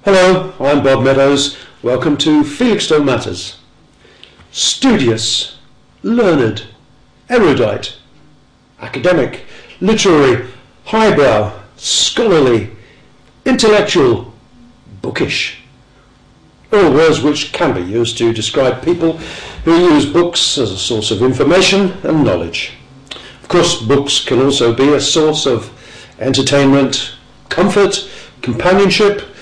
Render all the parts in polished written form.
Hello, I'm Bob Meadows. Welcome to Felixstowe Matters. Studious, learned, erudite, academic, literary, highbrow, scholarly, intellectual, bookish. All words which can be used to describe people who use books as a source of information and knowledge. Of course, books can also be a source of entertainment, comfort, companionship,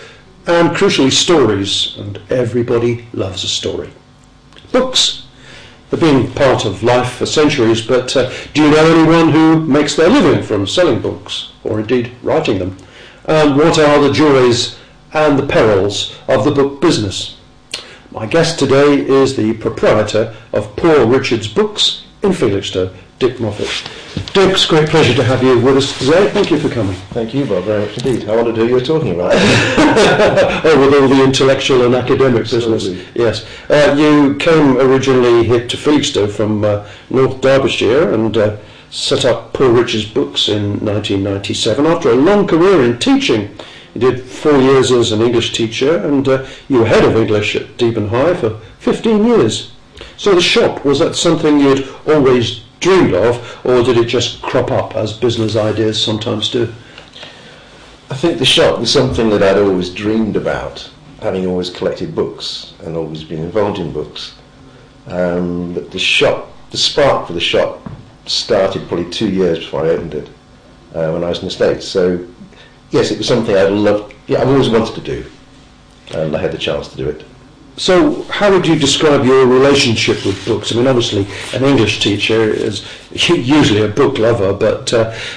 and crucially stories, and everybody loves a story. Books have been part of life for centuries, but do you know anyone who makes their living from selling books, or indeed writing them? And what are the joys and the perils of the book business? My guest today is the proprietor of Poor Richard's Books in Felixstowe, Dick Moffat. Dick, it's a great pleasure to have you with us today. Thank you for coming. Thank you, Bob, very much indeed. I wondered who you were talking about. Oh, with all the intellectual and academic business. Yes. You came originally here to Felixstowe from North Derbyshire and set up Poor Richard's Books in 1997 after a long career in teaching. You did 4 years as an English teacher, and you were head of English at Deben High for 15 years. So the shop, was that something you'd always dreamed of, or did it just crop up as business ideas sometimes do? I think the shop was something that I'd always dreamed about, having always collected books and always been involved in books. But the spark for the shop started probably 2 years before I opened it, when I was in the States. So yes, it was something I've always wanted to do, and I had the chance to do it. So how would you describe your relationship with books? I mean, obviously an English teacher is usually a book lover, but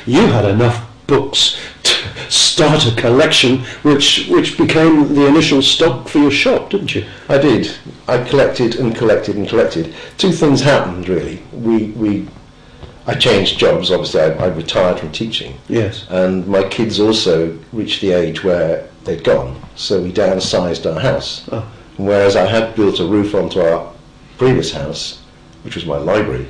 you had enough books to start a collection which became the initial stock for your shop, didn't you? I did. I collected and collected and collected. Two things happened, really. I changed jobs, obviously. I retired from teaching. Yes. And my kids also reached the age where they'd gone, so we downsized our house. Oh. Whereas I had built a roof onto our previous house, which was my library,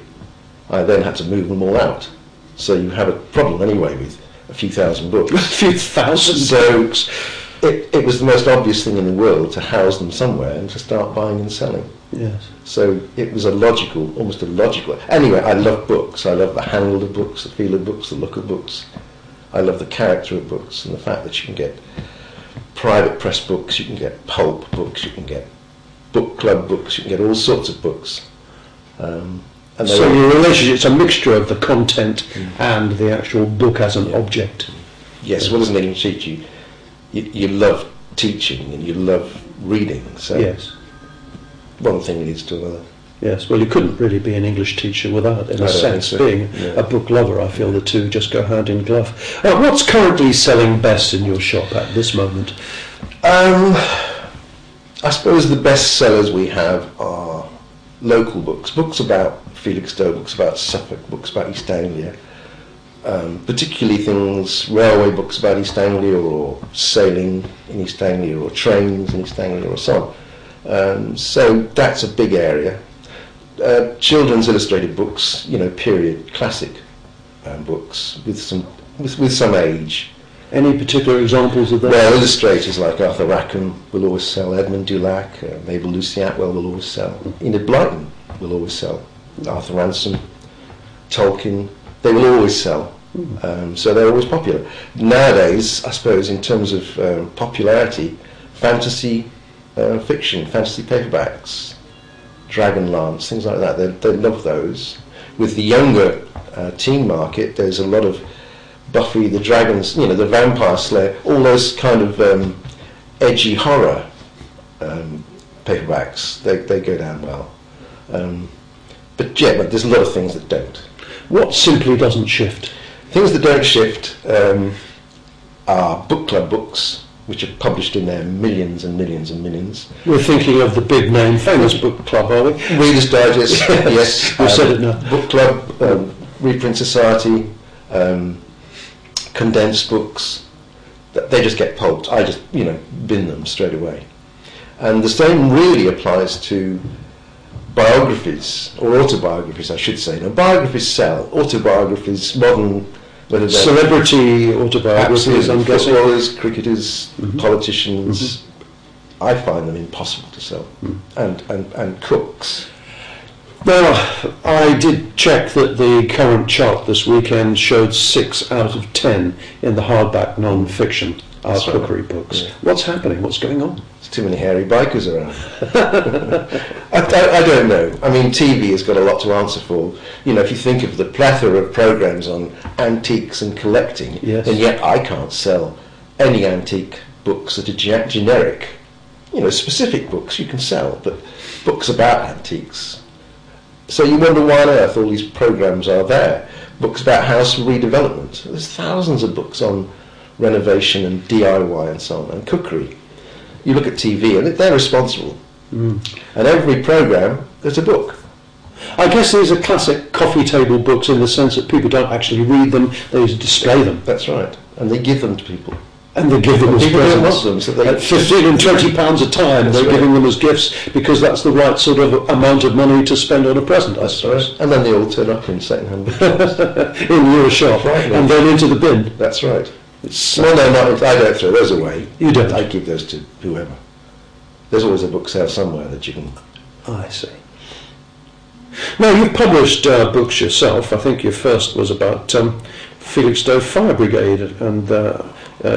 I then had to move them all out. So you have a problem anyway with a few thousand books. A few thousand books. It was the most obvious thing in the world to house them somewhere and to start buying and selling. Yes. So it was almost a logical. Anyway, I love books. I love the handle of books, the feel of books, the look of books. I love the character of books and the fact that you can get private press books, you can get pulp books, you can get book club books, you can get all sorts of books. So your relationship, it's a mixture of the content and the actual book as an object. Yes, well, as an English teacher, you love teaching and you love reading. So yes. One thing leads to another. Yes, well, you couldn't really be an English teacher without, in a sense, so. being a book lover. I feel the two just go hand in glove. What's currently selling best in your shop at this moment? I suppose the best sellers we have are local books, books about Felixstowe, books about Suffolk, books about East Anglia, particularly things, railway books about East Anglia or sailing in East Anglia or trains in East Anglia or so on. So that's a big area. Children's illustrated books, period classic books with some age. Any particular examples of that? Well, illustrators like Arthur Rackham will always sell. Edmund Dulac, Mabel Lucy Atwell will always sell. Enid Blyton will always sell. Arthur Ransom, Tolkien, they will always sell. So they're always popular. Nowadays, I suppose, in terms of popularity, fantasy fiction, fantasy paperbacks, Dragonlance, things like that, they love those. With the younger teen market, there's a lot of Buffy the Dragons, the Vampire Slayer, all those kind of edgy horror paperbacks, they go down well. But there's a lot of things that don't. What simply doesn't shift? Things that don't shift are book club books, which are published in their millions and millions and millions. We're thinking of the big name, famous book club, are we? Reader's Digest, yes. We've said it now. Book club, Reprint Society, condensed books. They just get pulped. I just, bin them straight away. And the same really applies to biographies, or autobiographies, I should say. Now, biographies sell. Autobiographies, modern whether they're celebrity autobiographies, I'm guessing. Footballers, cricketers, politicians, I find them impossible to sell. And cooks. Now, I did check that the current chart this weekend showed 6 out of 10 in the hardback non-fiction art cookery books. Yeah. What's happening? What's going on? There's too many hairy bikers around. I don't know. I mean, TV has got a lot to answer for. You know, if you think of the plethora of programs on antiques and collecting, Yes. and yet I can't sell any antique books that are generic. You know, specific books you can sell, but books about antiques. So you wonder why on earth all these programs are there. Books about house redevelopment. There's thousands of books on renovation and DIY and so on, and cookery. You look at TV and they're responsible. And every program, there's a book. I guess these are classic coffee table books in the sense that people don't actually read them, they just display them. That's right. And they give them to people. And they give them as People don't presents. want them, so they... At 15 and 20 pounds a time, That's they're right. giving them as gifts because that's the right sort of amount of money to spend on a present, I That's suppose. right. And then they all turn up in second-hand bookshops. In your shop, Right, and then into the bin. That's right. It's, No, not, I don't throw those away. You don't? I give those to whoever. There's always a book sale somewhere that you can... I see. Now, you've published books yourself. I think your first was about Felixstowe Fire Brigade, and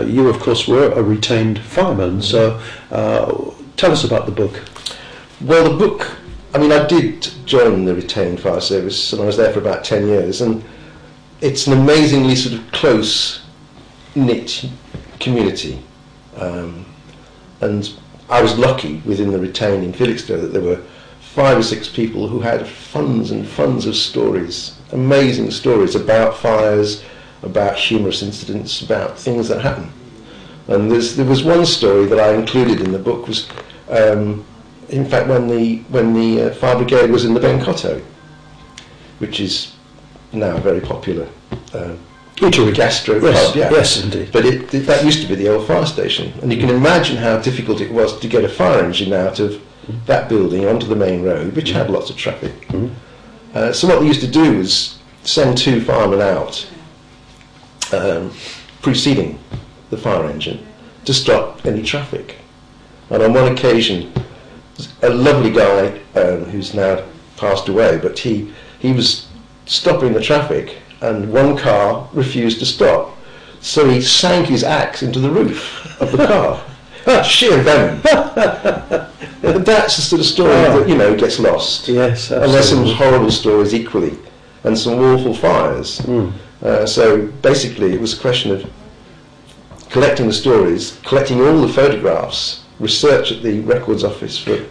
you, of course, were a retained fireman. So tell us about the book. Well, the book... I mean, I did join the retained fire service, and I was there for about 10 years, and it's an amazingly sort of close-knit community. And I was lucky within the retained in Felixstowe that there were 5 or 6 people who had funds and funds of stories, amazing stories about fires, about humorous incidents, about things that happen. And there was one story that I included in the book was, in fact, when the fire brigade was in the Bencotto, which is now a very popular gastro pub. Yeah. Yes, indeed. But that used to be the old fire station, and you can imagine how difficult it was to get a fire engine out of that building onto the main road, which had lots of traffic. So what they used to do was send 2 firemen out, preceding the fire engine, to stop any traffic. And on one occasion, a lovely guy who's now passed away, but he was stopping the traffic, and one car refused to stop, so he sank his axe into the roof of the car. Sheer venom. That's the sort of story that, you know, gets lost. Yes, and there's some absolutely. horrible stories equally, and some awful fires. So basically it was a question of collecting the stories, collecting all the photographs, research at the records office for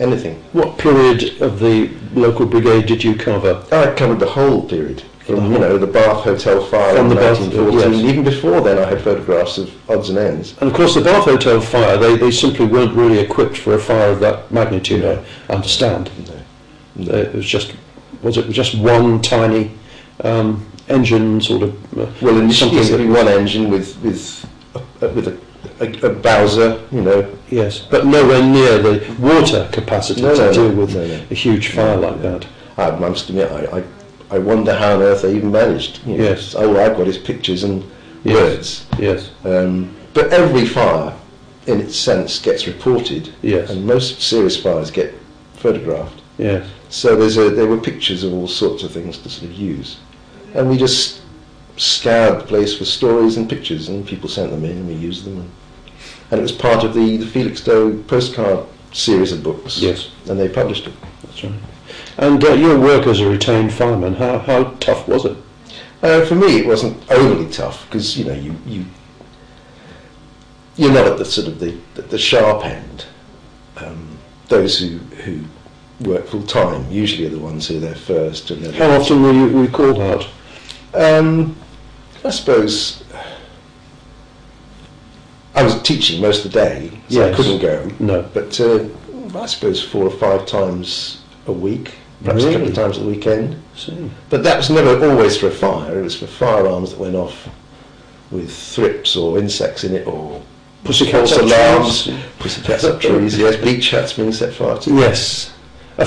anything. What period of the local brigade did you cover? I covered the whole period, from the Bath Hotel fire From in the Bath, 1914. yes. Even before then, I had photographs of odds and ends. And of course, the Bath Hotel fire, they simply weren't really equipped for a fire of that magnitude, No. I understand. No. It was just one tiny engine, sort of. Well, initially something one engine with a Bowser, you know. Yes, but nowhere near the water capacity to deal with no. a huge fire like that. I must admit, I wonder how on earth they even managed. You know. Yes. All I've got is pictures and words. Yes. But every fire, in its sense, gets reported. Yes. And most serious fires get photographed. Yes. So there were pictures of all sorts of things to sort of use. And we just scoured the place for stories and pictures, and people sent them in and we used them. And it was part of the Felixstowe postcard series of books. Yes. And they published it. That's right. And your work as a retained fireman, how tough was it? For me, it wasn't overly tough because you're not at the sort of the sharp end. Those who work full time usually are the ones who are there first. And How often were you called out? I suppose I was teaching most of the day, so I Yes. couldn't go. No. But I suppose 4 or 5 times a week, perhaps a couple Really? of times at the weekend. See. But that was never always for a fire. It was for firearms that went off with thrips or insects in it, or Pussycats false up alarms, trees. pussycats up trees. Yes, beach huts being set fire to. Yes. A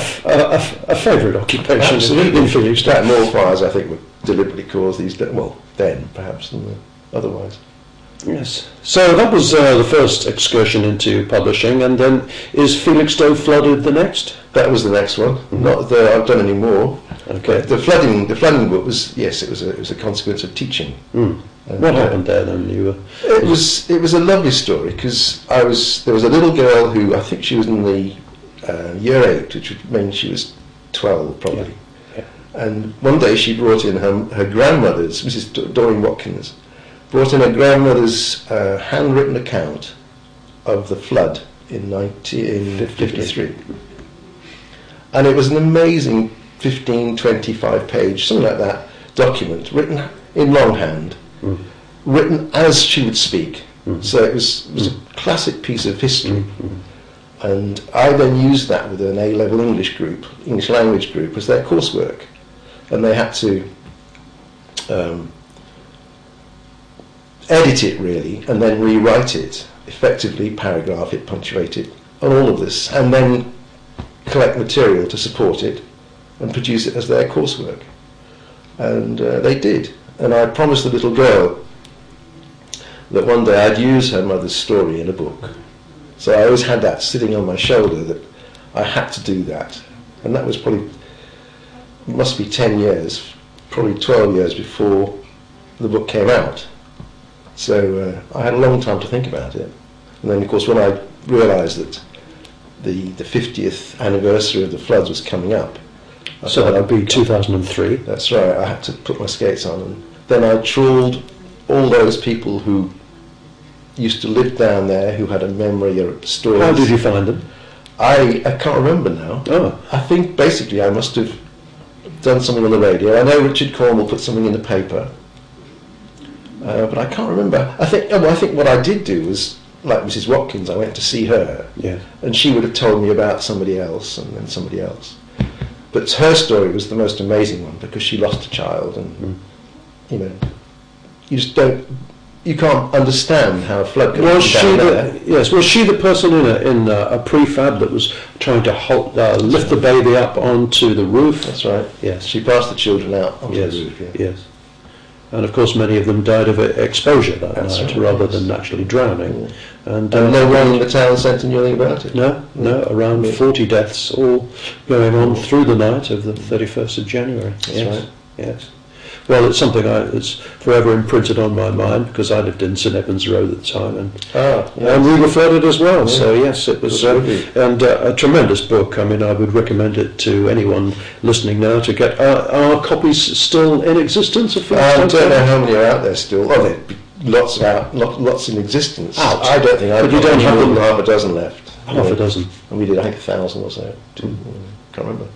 favourite occupation Absolutely. in Felixstowe. More fires, I think, were deliberately caused these days. Well, then perhaps than otherwise. Yes. So that was the first excursion into publishing, and then is Felixstowe Flooded the next? That was the next one. Not that I've done any more. Okay. But the flooding book was, yes, it was a consequence of teaching. What happened there then? It was a lovely story because there was a little girl who I think she was in the year 8, which would mean she was 12 probably. Yeah. And one day she brought in her grandmother's, Mrs. Doreen Watkins, brought in her grandmother's handwritten account of the flood in 1953. And it was an amazing 15, 25 page, something like that, document written in longhand, written as she would speak. So it was a classic piece of history. And I then used that with an A-level English language group as their coursework. And they had to edit it really, and then rewrite it, effectively paragraph it, punctuate it, and all of this, and then collect material to support it and produce it as their coursework. And they did. And I promised the little girl that one day I'd use her mother's story in a book. So I always had that sitting on my shoulder that I had to do that. And that was probably, must be 10 years, probably 12 years before the book came out. So I had a long time to think about it. And then of course when I realised that the 50th anniversary of the floods was coming up. So that would be 2003. That's right, I had to put my skates on, and then I trawled all those people who used to live down there, who had a memory or stories. How did you find them? I can't remember now. Oh. I think basically I must have done something on the radio. I know Richard Cornwall put something in the paper, but I can't remember. I think what I did do was, like Mrs. Watkins, I went to see her, and she would have told me about somebody else and then somebody else. But her story was the most amazing one because she lost a child, and you know, you can't understand how a flood could was come down there. Yes, was she the person in a prefab that was trying to lift the baby up onto the roof? That's right. Yes, she passed the children out onto the roof. Yeah. Yes. And of course many of them died of exposure that night, rather than actually drowning. Yeah. And no one in the town said anything about it? No, around 40 deaths all going on through the night of the 31st of January. That's yes. right. Yes. Well, it's something that's forever imprinted on my mind because I lived in St Edmunds Road at the time, and we were flooded as well. Yeah. So yes, it was, and a tremendous book. I mean, I would recommend it to anyone listening now to get. Are copies still in existence? I don't know how many are out there still. Oh, there'd be lots in existence. Out. I don't think I've got more than half a dozen left. Half a dozen. And we did, I think, 1,000 or so. Can't remember.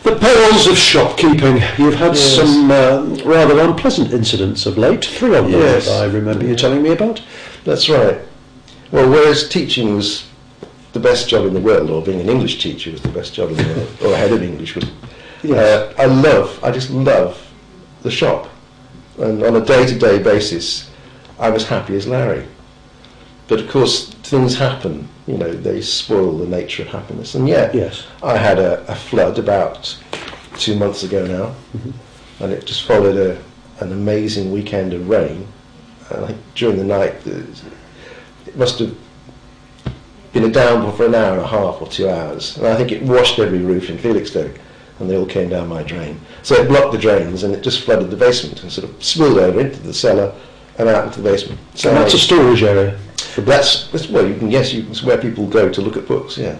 The perils of shopkeeping. You've had some rather unpleasant incidents of late. 3 of them that I remember you telling me about. That's right. Well, whereas teaching was the best job in the world, or being an English teacher was the best job in the world, or a head of English was, I just love the shop. And on a day-to-day basis, I was happy as Larry. But of course, things happen. You know, they spoil the nature of happiness. And I had a flood about 2 months ago now, and it just followed an amazing weekend of rain. And I think during the night, it must have been a downpour for an hour and a half or 2 hours. And I think it washed every roof in Felixstowe, and they all came down my drain. So it blocked the drains, and it just flooded the basement and sort of spilled over into the cellar and out into the basement. So that's a storage area. That's well, you can it's where people go to look at books. Yeah,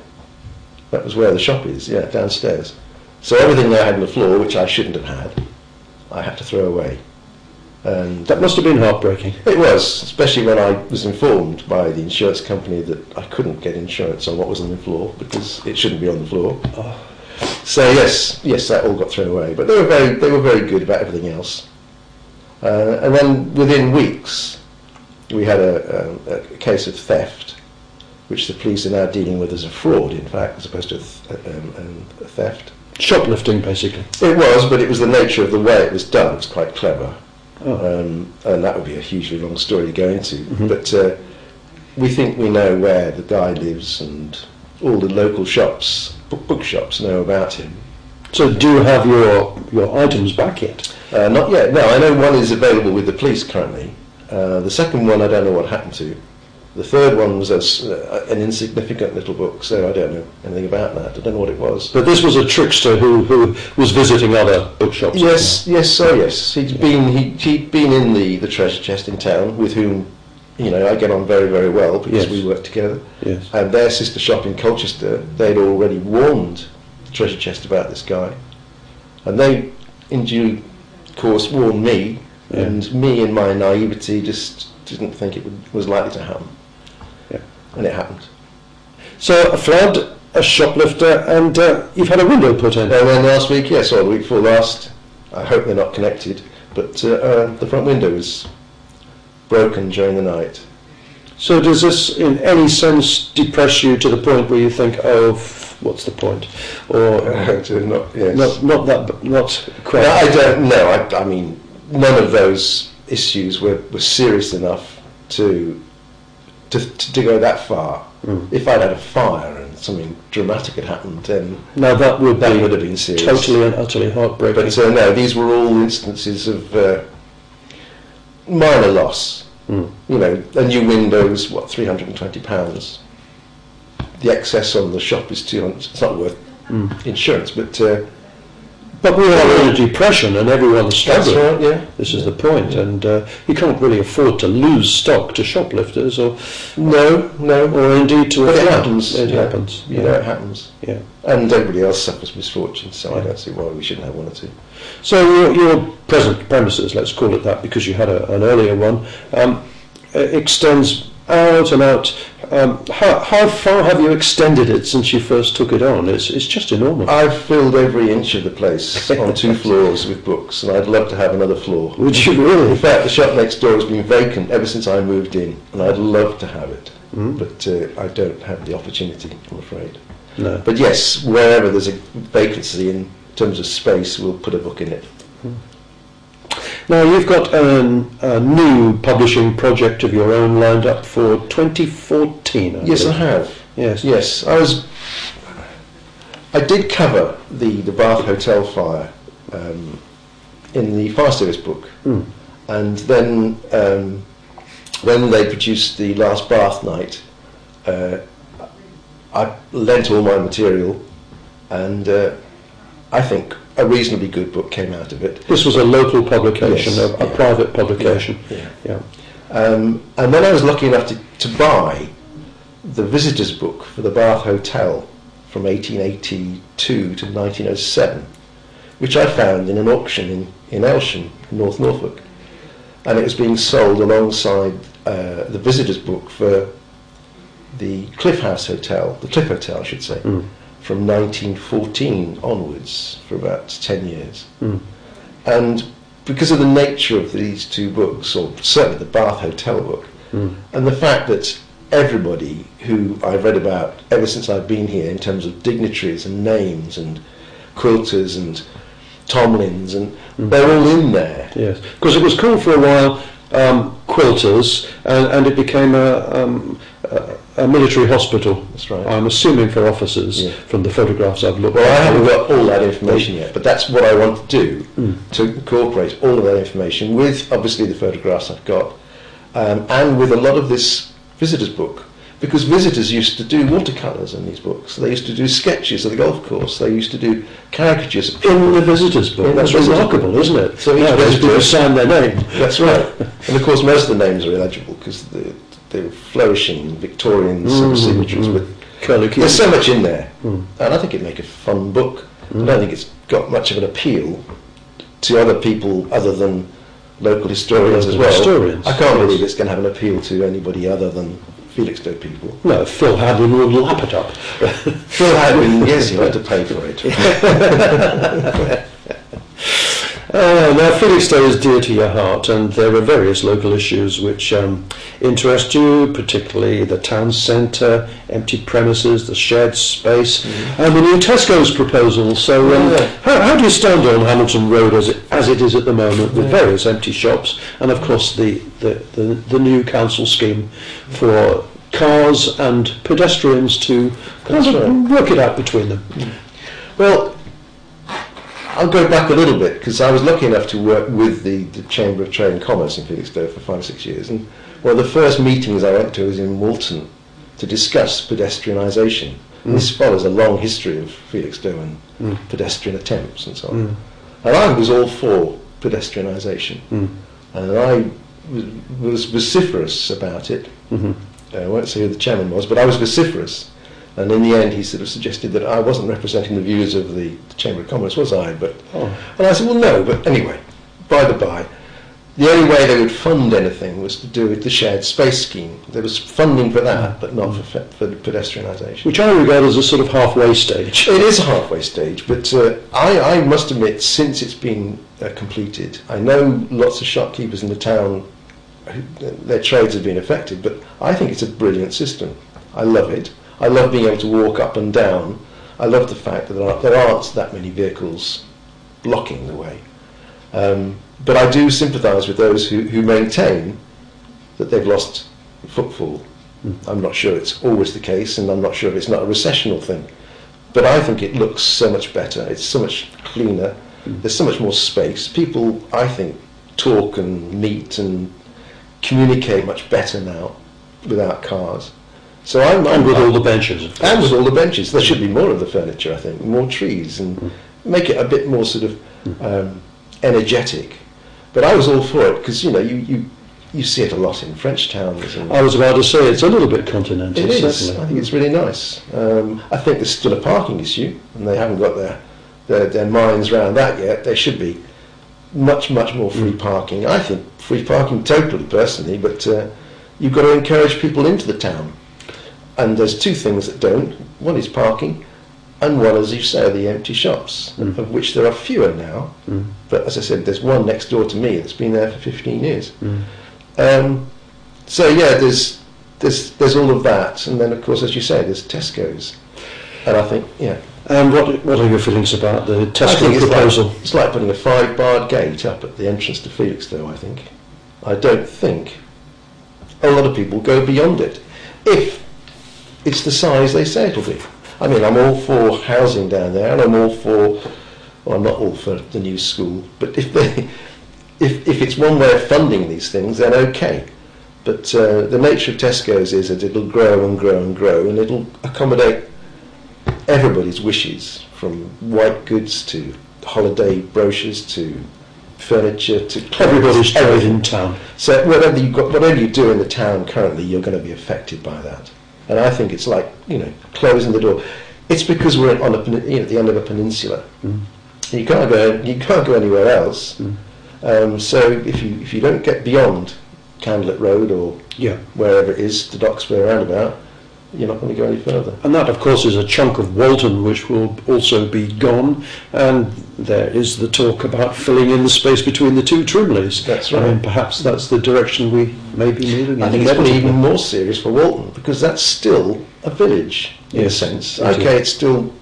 that was where the shop is. Yeah, downstairs. So everything I had on the floor, which I shouldn't have had, I had to throw away. And that must have been heartbreaking. It was, especially when I was informed by the insurance company that I couldn't get insurance on what was on the floor because it shouldn't be on the floor. Oh. So yes, that all got thrown away. But they were very good about everything else. And then within weeks, we had a case of theft, which the police are now dealing with as a fraud, in fact, as opposed to a theft. Shoplifting, basically. It was, but it was the nature of the way it was done. It was quite clever. And that would be a hugely long story to go into. But we think we know where the guy lives, and all the local shops, bookshops, know about him. So do you have your items back yet? Not yet. No, I know one is available with the police currently. The second one, I don't know what happened to. The third one was an insignificant little book, so I don't know anything about that. I don't know what it was. But this was a trickster who was visiting other bookshops. Yes. He'd been in the treasure chest in town, with whom, you know, I get on very, very well because we work together. Yes. And their sister shop in Colchester, they'd already warned the treasure chest about this guy, and they, in due course, warned me. Yeah. And me, in my naivety, just didn't think it was likely to happen. Yeah. And it happened. So a flood, a shoplifter, and you've had a window put in. And then last week, or the week before last, I hope they're not connected, but the front window was broken during the night. So does this, in any sense, depress you to the point where you think, oh, what's the point? Or not quite. No, I don't know. I mean, none of those issues were serious enough to go that far. Mm. If I'd had a fire and something dramatic had happened, then that would have been serious. Totally and utterly heartbreaking. But no, these were all instances of minor loss. Mm. You know, a new window was £320. The excess on the shop is £200. It's not worth insurance, but we are in a depression and everyone's struggling. That's right, yeah. This is the point, and you can't really afford to lose stock to shoplifters, or or indeed to a flood. It happens. It happens. You know, it happens. Yeah. And everybody else suffers misfortune, so I don't see why we shouldn't have one or two. So your present premises, let's call it that, because you had an earlier one, extends out and out. How far have you extended it since you first took it on? It's just enormous. I've filled every inch of the place on 2 floors with books, and I'd love to have another floor. Would you really? In fact, the shop next door has been vacant ever since I moved in, and I'd love to have it, but I don't have the opportunity, I'm afraid. No. But yes, wherever there's a vacancy in terms of space, we'll put a book in it. Now, you've got a new publishing project of your own lined up for 2014, Yes, I have. Yes. I did cover the Bath Hotel fire in the fire service book. And then when they produced the last Bath night, I lent all my material, and I think a reasonably good book came out of it. This was a local publication, a private publication. Yeah. And then I was lucky enough to buy the visitors book for the Bath Hotel from 1882 to 1907, which I found in an auction in Elsham, North Norfolk. And it was being sold alongside the visitors book for the Cliff Hotel, I should say, from 1914 onwards, for about 10 years. And because of the nature of these 2 books, or certainly the Bath Hotel book, and the fact that everybody who I've read about ever since I've been here, in terms of dignitaries and names and quilters and Tomlins, and they're all in there. Yes, because it was called for a while quilters, and it became a military hospital. That's right. I'm assuming for officers, from the photographs I've looked at. Well, I haven't got all that information yet, but that's what I want to do, to incorporate all of that information with, obviously, the photographs I've got, and with a lot of this visitors book, because visitors used to do watercolours in these books. They used to do sketches of the golf course. They used to do caricatures in the visitors book. That's remarkable, isn't it? So each visitor signed their name. That's right. And of course, most of the names are illegible because they're flourishing Victorian sort of signatures. But there's so much in there, and I think it'd make a fun book. I don't think it's got much of an appeal to other people other than local historians as well. I can't believe it's going to have an appeal to anybody other than Felixstowe people. No, Phil Hadwin will lap it up. Phil Hadwin, yes, he'll have to pay for it. Now, Felixstowe is dear to your heart, and there are various local issues which interest you, particularly the town centre, empty premises, the shared space, and the new Tesco's proposal. So how do you stand on Hamilton Road as it is at the moment, with various empty shops, and of course the new council scheme for cars and pedestrians to kind of work it out between them? Well, I'll go back a little bit, because I was lucky enough to work with the Chamber of Trade and Commerce in Felixstowe for 5 or 6 years, and one of the first meetings I went to was in Walton to discuss pedestrianisation. This follows a long history of Felixstowe and pedestrian attempts and so on. And I was all for pedestrianisation, and I was vociferous about it. I won't say who the chairman was, but I was vociferous. And in the end, he sort of suggested that I wasn't representing the views of the Chamber of Commerce, was I? And I said, well, no. But anyway, by the by, the only way they would fund anything was to do with the shared space scheme. There was funding for that, but not for pedestrianisation. Which I regard as a sort of halfway stage. It is a halfway stage, but I must admit, since it's been completed, I know lots of shopkeepers in the town, their trades have been affected, but I think it's a brilliant system. I love it. I love being able to walk up and down. I love the fact that there aren't that many vehicles blocking the way. But I do sympathise with those who maintain that they've lost footfall. I'm not sure it's always the case, and I'm not sure if it's not a recessional thing. But I think it looks so much better. It's so much cleaner. There's so much more space. People, I think, talk and meet and communicate much better now without cars. So I'm with all the benches, of course. And with all the benches. There should be more of the furniture, I think, more trees, and make it a bit more sort of energetic. But I was all for it, because, you know, you see it a lot in French towns. And I was about to say, it's a little bit continental, it is. certainly. I think it's really nice. I think there's still a parking issue, and they haven't got their minds around that yet. There should be much more free parking. I think free parking totally, personally, but you've got to encourage people into the town. And there's two things that don't. One is parking, and one, as you say, are the empty shops, of which there are fewer now. But as I said, there's one next door to me that's been there for 15 years. So yeah, there's all of that, and then of course, as you say, there's Tesco's, and I think And what are your feelings about the Tesco proposal? It's like putting a 5-barred gate up at the entrance to Felixstowe. I don't think a lot of people go beyond it if it's the size they say it'll be. I mean, I'm all for housing down there, and I'm all for, well, I'm not all for the new school, but if it's one way of funding these things, then okay. But the nature of Tesco's is that it'll grow and grow and grow, and it'll accommodate everybody's wishes, from white goods to holiday brochures to furniture to everybody's trade in town. So whatever you do in the town currently, you're going to be affected by that. And I think it's like, you know, closing the door. It's because we're on at the end of a peninsula. You can't go anywhere else. So if you don't get beyond Candlett Road or wherever it is, the Doxbury roundabout, you're not going to go any further. And that, of course, is a chunk of Walton which will also be gone, and there is the talk about filling in the space between the two Trimleys. That's right. I mean, perhaps that's the direction we may be moving in. I think it's probably even more serious for Walton, because that's still a village, in a sense. Okay, it's still...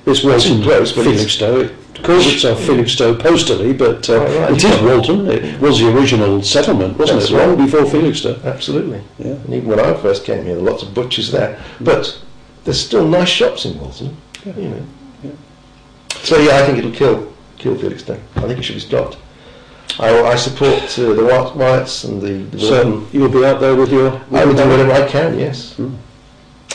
It's Walton, close, but Felixstowe. It calls itself Felixstowe postally, but it is Walton. It was the original settlement, wasn't it? Long before Felixstowe. Absolutely. Yeah. And even when I first came here, there were lots of butchers there. But there's still nice shops in Walton. You know. So yeah, I think it'll kill Felixstowe. I think it should be stopped. I support the Wyatts and the So you'll be out there with your... I will do whatever I can, yes.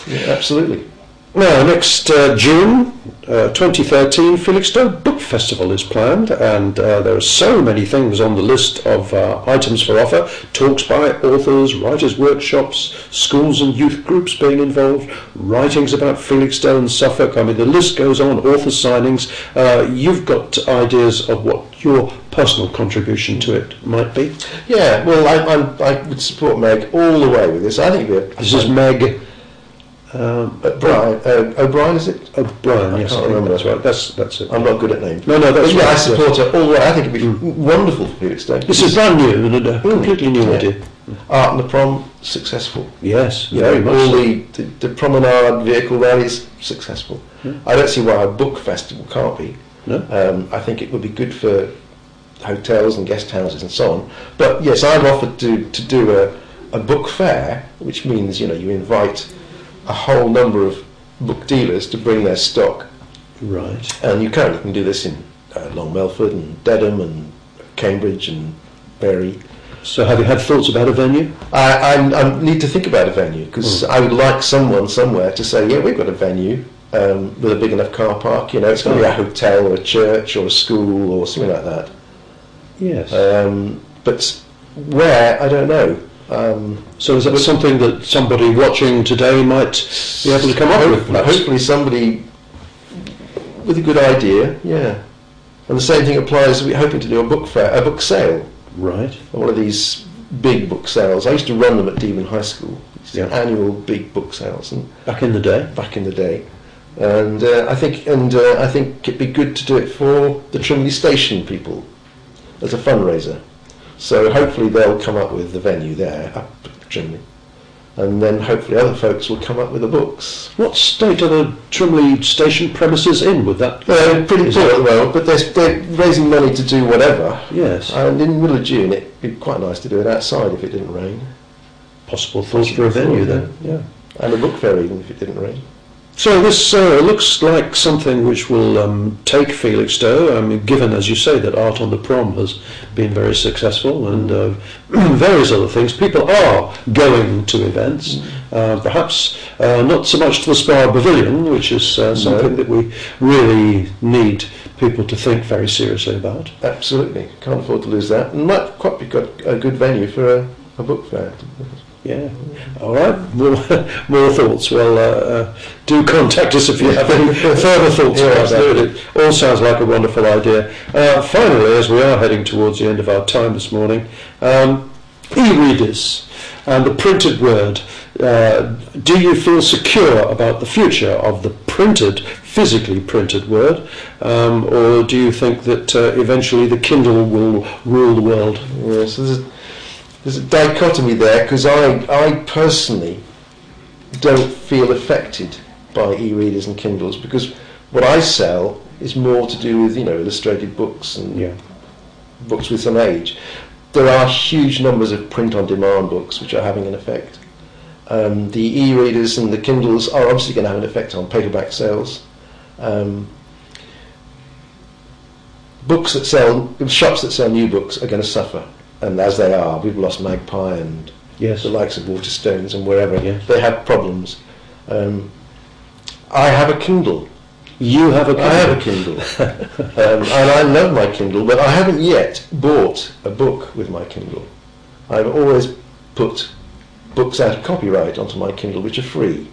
Yeah, absolutely. Now, next June 2013, Felixstowe Book Festival is planned, and there are so many things on the list of items for offer. Talks by authors, writers' workshops, schools and youth groups being involved, writings about Felixstowe and Suffolk. I mean, the list goes on, author signings. You've got ideas of what your personal contribution to it might be? Yeah, well, I would support Meg all the way with this. I think this is Meg... O'Brien, is it? O'Brien, yes, I remember. That's right. That's it. I'm not good at names. No, that's right. I support her all the way. I think it'd be wonderful for Felixstowe. This is brand new and a completely new idea. Art and the Prom, successful. Yes, very much. All the promenade vehicle rallies, successful. I don't see why a book festival can't be. No. I think it would be good for hotels and guest houses and so on. But yes, I've offered to do a book fair, which means, you know, you invite a whole number of book dealers to bring their stock. Right. And you can do this in Long Melford and Dedham and Cambridge and Bury. So have you had thoughts about a venue? I need to think about a venue because I would like someone somewhere to say, yeah, we've got a venue with a big enough car park. It's going to be a hotel or a church or a school or something like that. Yes. But where, I don't know. So is that something that somebody watching today might be able to come up with? Hopefully somebody with a good idea, yeah. And the same thing applies, we're hoping to do a book book sale. Right. One of these big book sales. I used to run them at Devon High School. Annual big book sales. And Back in the day? Back in the day. And I think it'd be good to do it for the Trimley Station people as a fundraiser. So hopefully they'll come up with the venue there, up at Trimley. And then hopefully other folks will come up with the books. What state are the Trimley Station premises in with that? Pretty poor at the moment, but they're raising money to do whatever. Yes. And in the middle of June, it'd be quite nice to do it outside if it didn't rain. Possible thought for a venue then. Yeah. And a book fair even if it didn't rain. So this looks like something which will take Felixstowe. I mean, given, as you say, that Art on the Prom has been very successful and various other things. People are going to events, perhaps not so much to the Spa Pavilion, which is something that we really need people to think very seriously about. Absolutely, can't afford to lose that. And might quite be a good venue for a book fair. Yeah. All right. More thoughts. Well, do contact us if you have any further thoughts about that. It all sounds like a wonderful idea. Finally, as we are heading towards the end of our time this morning, e-readers and the printed word. Do you feel secure about the future of the physically printed word, or do you think that eventually the Kindle will rule the world? Yes. There's a dichotomy there because I personally don't feel affected by e-readers and Kindles because what I sell is more to do with illustrated books and books with some age. There are huge numbers of print-on-demand books which are having an effect. The e-readers and the Kindles are obviously going to have an effect on paperback sales. Shops that sell new books are going to suffer. And as they are, we've lost Magpie and the likes of Waterstones and wherever. Yes. They have problems. I have a Kindle. You have a Kindle? I have a Kindle. And I love my Kindle, but I haven't yet bought a book with my Kindle. I've always put books out of copyright onto my Kindle, which are free.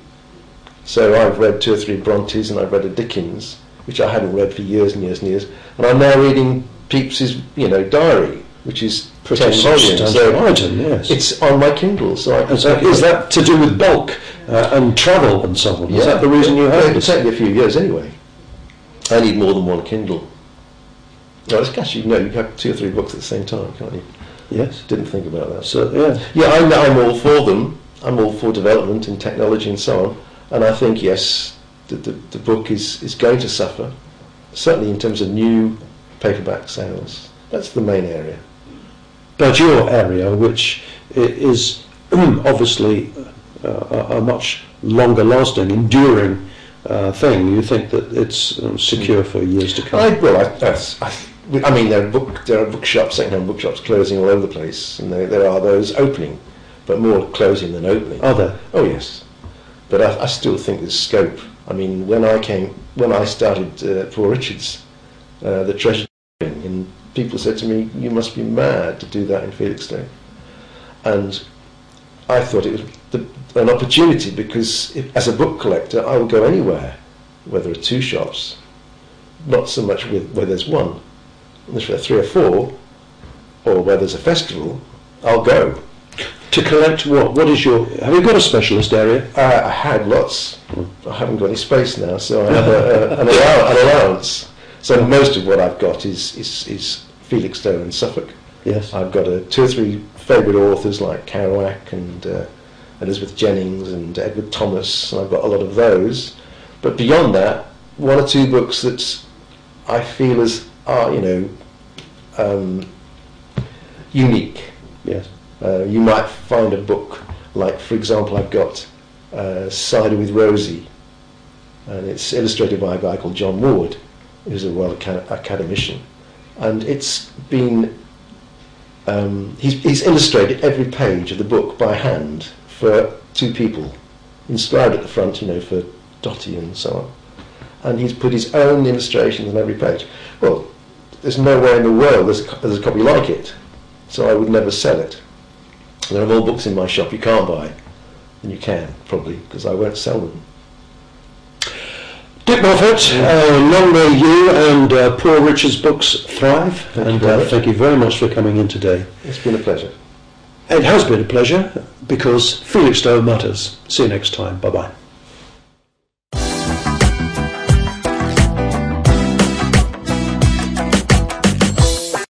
So I've read 2 or 3 Brontes and I've read a Dickens, which I hadn't read for years and years and years. And I'm now reading Pepys's, diary, which is 10 volumes. So item, yes. It's on my Kindle. So is that to do with bulk and travel and so on? Is that the reason you have it? It'll take me a few years anyway. I need more than one Kindle. No, it's actually, you have 2 or 3 books at the same time, can't you? Yes. Didn't think about that. So, I'm all for them. I'm all for development and technology and so on. And I think, yes, the book is going to suffer, certainly in terms of new paperback sales. That's the main area. But your area, which is obviously a much longer lasting, enduring thing, you think that it's secure for years to come? I mean, there are bookshops, second-hand bookshops closing all over the place, and there are those opening, but more closing than opening. Are there? Oh yes, but I still think there's scope. I mean, when I started Poor Richards, the treasure, and people said to me, "You must be mad to do that in Felixstowe," and I thought it was an opportunity because as a book collector, I will go anywhere, where there are 2 shops, not so much where there's 1. There's 3 or 4, or where there's a festival, I'll go. To collect what? Have you got a specialist area? I had lots. I haven't got any space now, so I have an allowance. So most of what I've got is Felixstowe and Suffolk. Yes. I've got 2 or 3 favourite authors like Kerouac and Elizabeth Jennings and Edward Thomas, and I've got a lot of those. But beyond that, 1 or 2 books that I feel are unique. Yes. You might find a book like, for example, I've got Cider with Rosie, and it's illustrated by a guy called John Ward, who's a Royal Academician, and it's been he's illustrated every page of the book by hand for 2 people, inscribed at the front, for Dottie and so on, and he's put his own illustrations on every page. Well, there's nowhere in the world there's a copy like it, so I would never sell it. There are more books in my shop you can't buy than you can, probably, because I won't sell them. Dick Moffat, long may you and Poor Richard's books thrive, and thank you very much for coming in today. It's been a pleasure. It has been a pleasure, because Felixstowe matters. See you next time. Bye-bye.